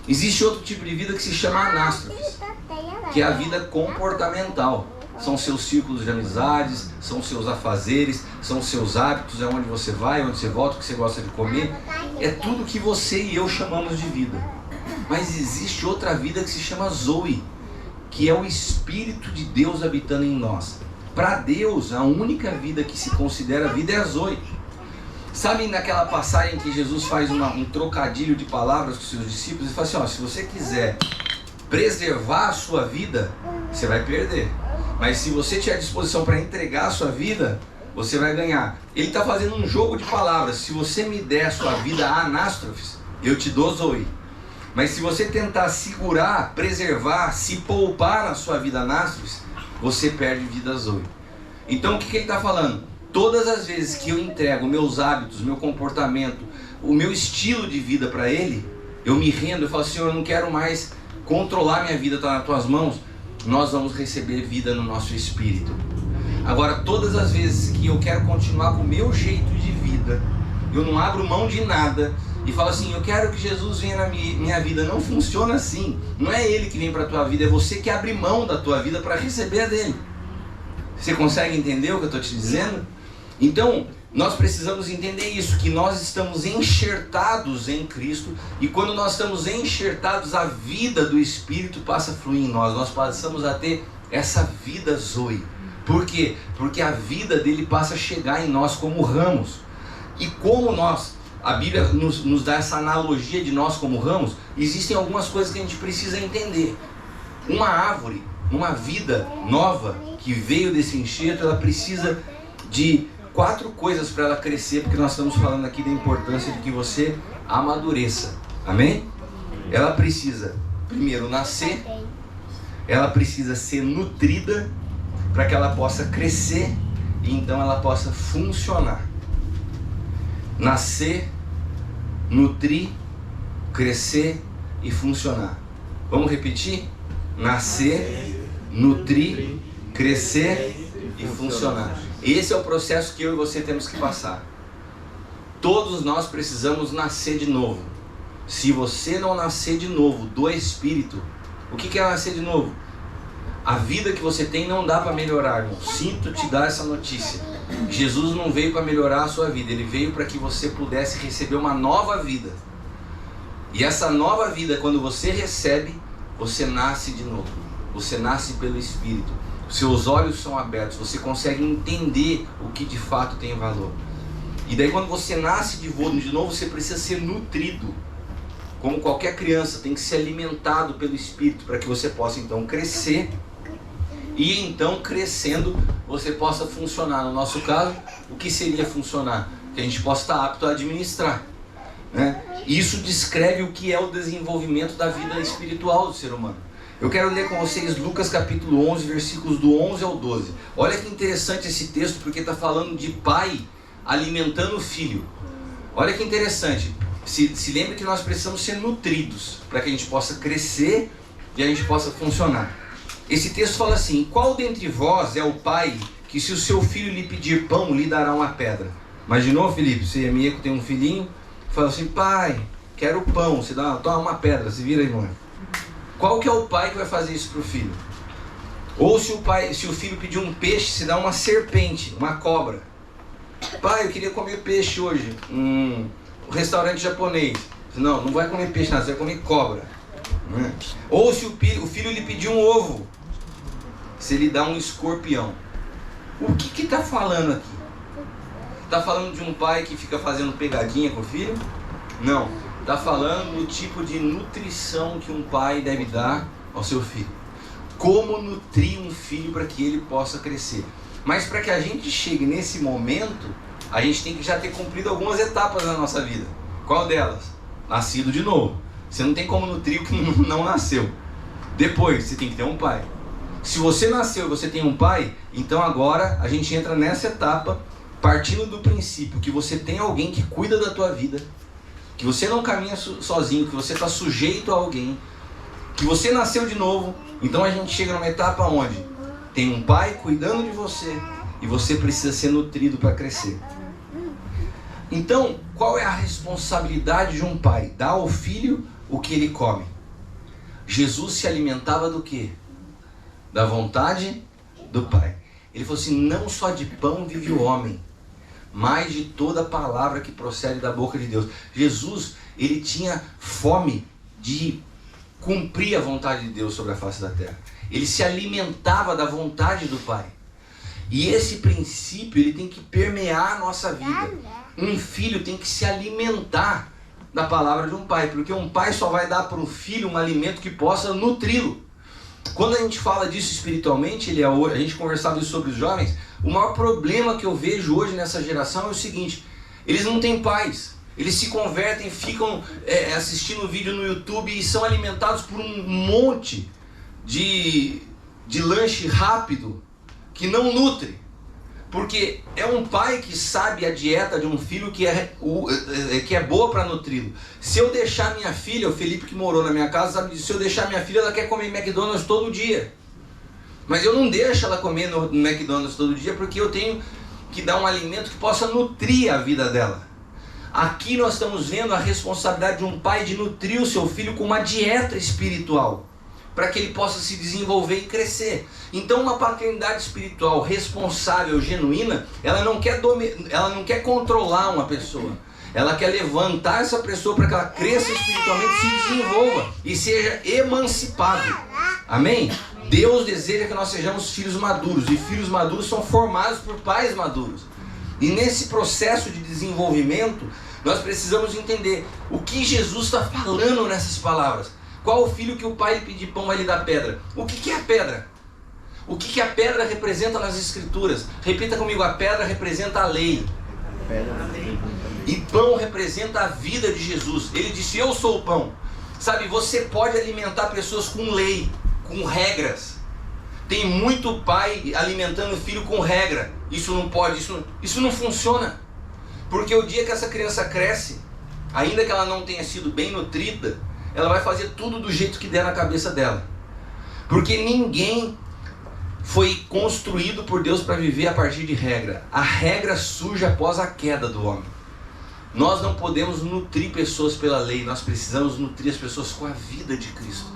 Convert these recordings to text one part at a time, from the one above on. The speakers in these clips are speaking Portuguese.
Existe outro tipo de vida que se chama anástrofes, que é a vida comportamental. São seus círculos de amizades, são seus afazeres, são seus hábitos, é onde você vai, onde você volta, o que você gosta de comer. É tudo que você e eu chamamos de vida. Mas existe outra vida que se chama Zoe, que é o Espírito de Deus habitando em nós. Para Deus, a única vida que se considera vida é a Zoe. Sabe naquela passagem que Jesus faz um trocadilho de palavras com os seus discípulos? Ele fala assim, ó, se você quiser preservar a sua vida, você vai perder. Mas se você tiver disposição para entregar a sua vida, você vai ganhar. Ele está fazendo um jogo de palavras. Se você me der a sua vida anástrofes, eu te dou Zoe. Mas se você tentar segurar, preservar, se poupar na sua vida anástrofes, você perde vida Zoe. Então o que ele está falando? Todas as vezes que eu entrego meus hábitos, meu comportamento, o meu estilo de vida para Ele, eu me rendo, eu falo, Senhor, eu não quero mais controlar minha vida, está nas tuas mãos. Nós vamos receber vida no nosso espírito. Agora, todas as vezes que eu quero continuar com o meu jeito de vida, eu não abro mão de nada e falo assim, eu quero que Jesus venha na minha vida. Não funciona assim. Não é Ele que vem para a tua vida, é você que abre mão da tua vida para receber a dele. Você consegue entender o que eu estou te dizendo? Então, nós precisamos entender isso, que nós estamos enxertados em Cristo, e quando nós estamos enxertados, a vida do Espírito passa a fluir em nós. Nós passamos a ter essa vida Zoe. Por quê? Porque a vida dele passa a chegar em nós como ramos. E como a Bíblia nos dá essa analogia de nós como ramos, existem algumas coisas que a gente precisa entender. Uma árvore, uma vida nova que veio desse enxerto, ela precisa de 4 coisas para ela crescer, porque nós estamos falando aqui da importância de que você amadureça. Amém? Ela precisa, primeiro, nascer. Ela precisa ser nutrida para que ela possa crescer e então ela possa funcionar. Nascer, nutrir, crescer e funcionar. Vamos repetir? Nascer, nutrir, crescer e funcionar. Esse é o processo que eu e você temos que passar. Todos nós precisamos nascer de novo. Se você não nascer de novo do Espírito, o que é nascer de novo? A vida que você tem não dá para melhorar, irmão. Sinto te dar essa notícia. Jesus não veio para melhorar a sua vida, Ele veio para que você pudesse receber uma nova vida. E essa nova vida, quando você recebe, você nasce de novo. Você nasce pelo Espírito. Seus olhos são abertos, você consegue entender o que de fato tem valor. E daí quando você nasce de novo, você precisa ser nutrido. Como qualquer criança, tem que ser alimentado pelo Espírito para que você possa então crescer. E então crescendo, você possa funcionar. No nosso caso, o que seria funcionar? Que a gente possa estar apto a administrar, né? Isso descreve o que é o desenvolvimento da vida espiritual do ser humano. Eu quero ler com vocês Lucas capítulo 11, versículos do 11 ao 12. Olha que interessante esse texto, porque está falando de pai alimentando o filho. Olha que interessante. Se lembre que nós precisamos ser nutridos para que a gente possa crescer e a gente possa funcionar. Esse texto fala assim: qual dentre vós é o pai que, se o seu filho lhe pedir pão, lhe dará uma pedra? Imaginou, Felipe? Você é amigo, tem um filhinho, fala assim: pai, quero pão. Você dá, toma uma pedra, se vira aí, irmão. Qual que é o pai que vai fazer isso para o filho? Ou se o filho pedir um peixe, se dá uma serpente, uma cobra. Pai, eu queria comer peixe hoje. Um restaurante japonês. Não vai comer peixe, não, você vai comer cobra. Ou se o filho lhe pedir um ovo, se ele dá um escorpião. O que está falando aqui? Está falando de um pai que fica fazendo pegadinha com o filho? Não. Está falando do tipo de nutrição que um pai deve dar ao seu filho. Como nutrir um filho para que ele possa crescer. Mas para que a gente chegue nesse momento, a gente tem que já ter cumprido algumas etapas na nossa vida. Qual delas? Nascido de novo. Você não tem como nutrir o que não nasceu. Depois, você tem que ter um pai. Se você nasceu e você tem um pai, então agora a gente entra nessa etapa, partindo do princípio que você tem alguém que cuida da tua vida, que você não caminha sozinho, que você está sujeito a alguém, que você nasceu de novo. Então a gente chega numa etapa onde tem um pai cuidando de você e você precisa ser nutrido para crescer. Então, qual é a responsabilidade de um pai? Dar ao filho o que ele come. Jesus se alimentava do quê? Da vontade do Pai. Ele falou assim, não só de pão vive o homem, mas de toda palavra que procede da boca de Deus. Jesus, ele tinha fome de cumprir a vontade de Deus sobre a face da terra. Ele se alimentava da vontade do Pai. E esse princípio, ele tem que permear a nossa vida. Um filho tem que se alimentar da palavra de um pai, porque um pai só vai dar para o filho um alimento que possa nutri-lo. Quando a gente fala disso espiritualmente, a gente conversava isso sobre os jovens, o maior problema que eu vejo hoje nessa geração é o seguinte: eles não têm pais, eles se convertem, ficam assistindo vídeo no YouTube e são alimentados por um monte de lanche rápido que não nutre. Porque é um pai que sabe a dieta de um filho que é boa para nutri-lo. Se eu deixar minha filha, o Felipe que morou na minha casa sabe disso, se eu deixar minha filha, ela quer comer McDonald's todo dia. Mas eu não deixo ela comer no McDonald's todo dia, porque eu tenho que dar um alimento que possa nutrir a vida dela. Aqui nós estamos vendo a responsabilidade de um pai de nutrir o seu filho com uma dieta espiritual, para que ele possa se desenvolver e crescer. Então uma paternidade espiritual responsável, genuína, ela não quer controlar uma pessoa. Ela quer levantar essa pessoa para que ela cresça espiritualmente, se desenvolva e seja emancipado. Amém? Deus deseja que nós sejamos filhos maduros, e filhos maduros são formados por pais maduros. E nesse processo de desenvolvimento, nós precisamos entender o que Jesus está falando nessas palavras. Qual o filho que o pai lhe pedir pão vai lhe dar pedra? O que é a pedra? O que a pedra representa nas escrituras? Repita comigo, a pedra representa a lei. E pão representa a vida de Jesus. Ele disse, eu sou o pão. Sabe, você pode alimentar pessoas com lei, com regras. Tem muito pai alimentando o filho com regra. Isso não pode, isso não funciona. Porque o dia que essa criança cresce, ainda que ela não tenha sido bem nutrida, ela vai fazer tudo do jeito que der na cabeça dela. Porque ninguém foi construído por Deus para viver a partir de regra. A regra surge após a queda do homem. Nós não podemos nutrir pessoas pela lei, nós precisamos nutrir as pessoas com a vida de Cristo.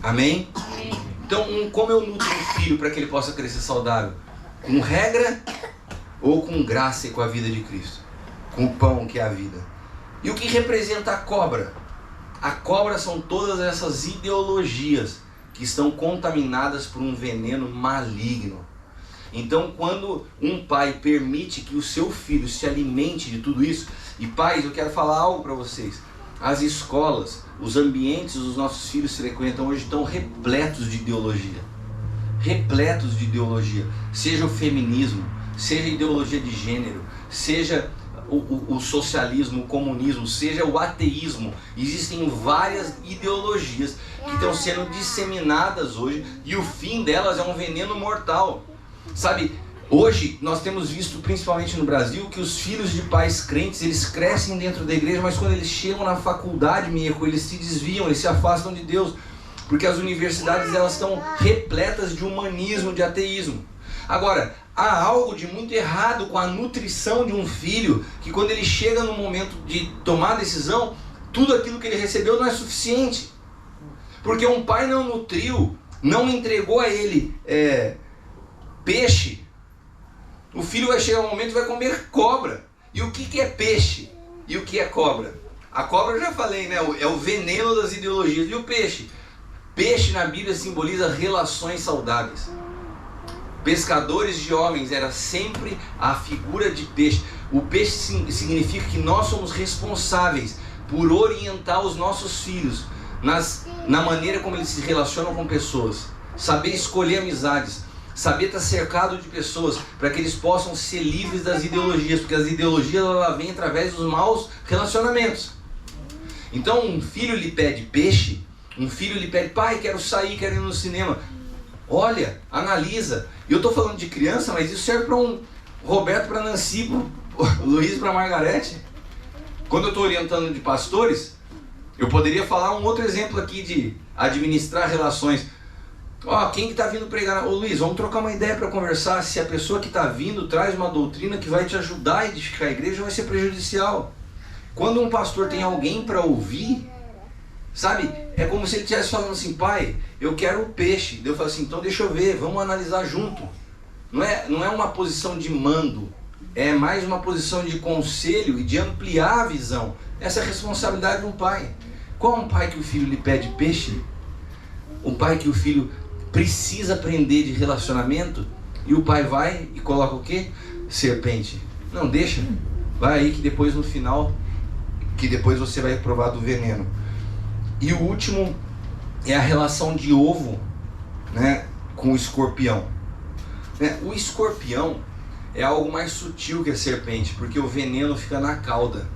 Amém? Amém? Então, como eu nutro um filho para que ele possa crescer saudável? Com regra ou com graça e com a vida de Cristo? Com o pão que é a vida. E o que representa a cobra? A cobra são todas essas ideologias que estão contaminadas por um veneno maligno. Então, quando um pai permite que o seu filho se alimente de tudo isso, e pais, eu quero falar algo para vocês. As escolas, os ambientes os nossos filhos frequentam hoje estão repletos de ideologia. Repletos de ideologia. Seja o feminismo, seja a ideologia de gênero, seja o socialismo, o comunismo, seja o ateísmo. Existem várias ideologias que estão sendo disseminadas hoje e o fim delas é um veneno mortal. Sabe, hoje nós temos visto, principalmente no Brasil, que os filhos de pais crentes, eles crescem dentro da igreja, mas quando eles chegam na faculdade, eles se desviam, eles se afastam de Deus, porque as universidades elas estão repletas de humanismo, de ateísmo. Agora, há algo de muito errado com a nutrição de um filho, que quando ele chega no momento de tomar a decisão, tudo aquilo que ele recebeu não é suficiente. Porque um pai não nutriu, não entregou a ele peixe, o filho vai chegar um momento e vai comer cobra. E o que é peixe? E o que é cobra? A cobra eu já falei, né? É o veneno das ideologias. E o peixe? Peixe na Bíblia simboliza relações saudáveis. Pescadores de homens era sempre a figura de peixe. O peixe significa que nós somos responsáveis por orientar os nossos filhos na maneira como eles se relacionam com pessoas. Saber escolher amizades. Saber estar cercado de pessoas para que eles possam ser livres das ideologias, porque as ideologias ela vêm através dos maus relacionamentos. Então um filho lhe pede peixe, um filho lhe pede, pai, quero sair, quero ir no cinema. Olha, analisa. E eu estou falando de criança, mas isso serve para um Roberto, para Nancy, para o Luiz, para a Margarete. Quando eu estou orientando de pastores, eu poderia falar um outro exemplo aqui de administrar relações. Quem que está vindo pregar? Ô Luiz, vamos trocar uma ideia para conversar. Se a pessoa que está vindo traz uma doutrina que vai te ajudar a edificar a igreja, vai ser prejudicial. Quando um pastor tem alguém para ouvir, Sabe? É como se ele estivesse falando assim, pai, eu quero o peixe. Deus fala assim, então deixa eu ver, vamos analisar junto. Não é uma posição de mando, é mais uma posição de conselho e de ampliar a visão. Essa é a responsabilidade de um pai. Qual é um pai que o filho lhe pede peixe? Um pai que o filho precisa aprender de relacionamento e o pai vai e coloca o quê? Serpente. Não, deixa. Vai aí que depois no final, que depois você vai provar do veneno. E o último é a relação de ovo, né, com o escorpião. O escorpião é algo mais sutil que a serpente, porque o veneno fica na cauda.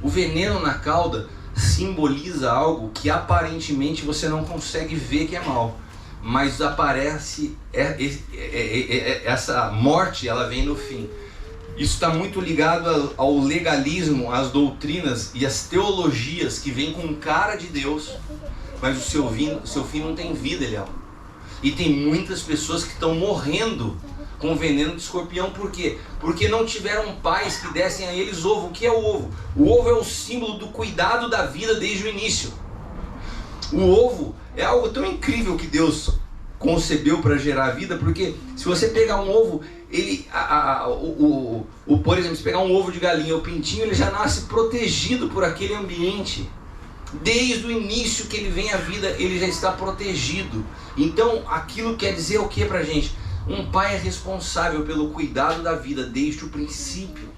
O veneno na cauda simboliza algo que aparentemente você não consegue ver que é mal, mas aparece, essa morte, ela vem no fim. Isso está muito ligado ao legalismo, às doutrinas e às teologias que vêm com cara de Deus, mas o seu fim não tem vida, Eliel. E tem muitas pessoas que estão morrendo com veneno de escorpião. Por quê? Porque não tiveram pais que dessem a eles ovo. O que é o ovo? O ovo é o símbolo do cuidado da vida desde o início. O ovo é algo tão incrível que Deus concebeu para gerar vida, porque se você pegar um ovo, por exemplo, se pegar um ovo de galinha, o pintinho, ele já nasce protegido por aquele ambiente. Desde o início que ele vem à vida, ele já está protegido. Então, aquilo quer dizer o que pra gente? Um pai é responsável pelo cuidado da vida desde o princípio,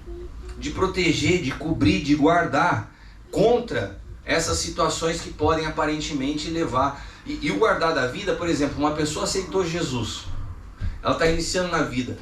de proteger, de cobrir, de guardar contra essas situações que podem aparentemente levar. E o guardar da vida, por exemplo, uma pessoa aceitou Jesus, ela está iniciando na vida.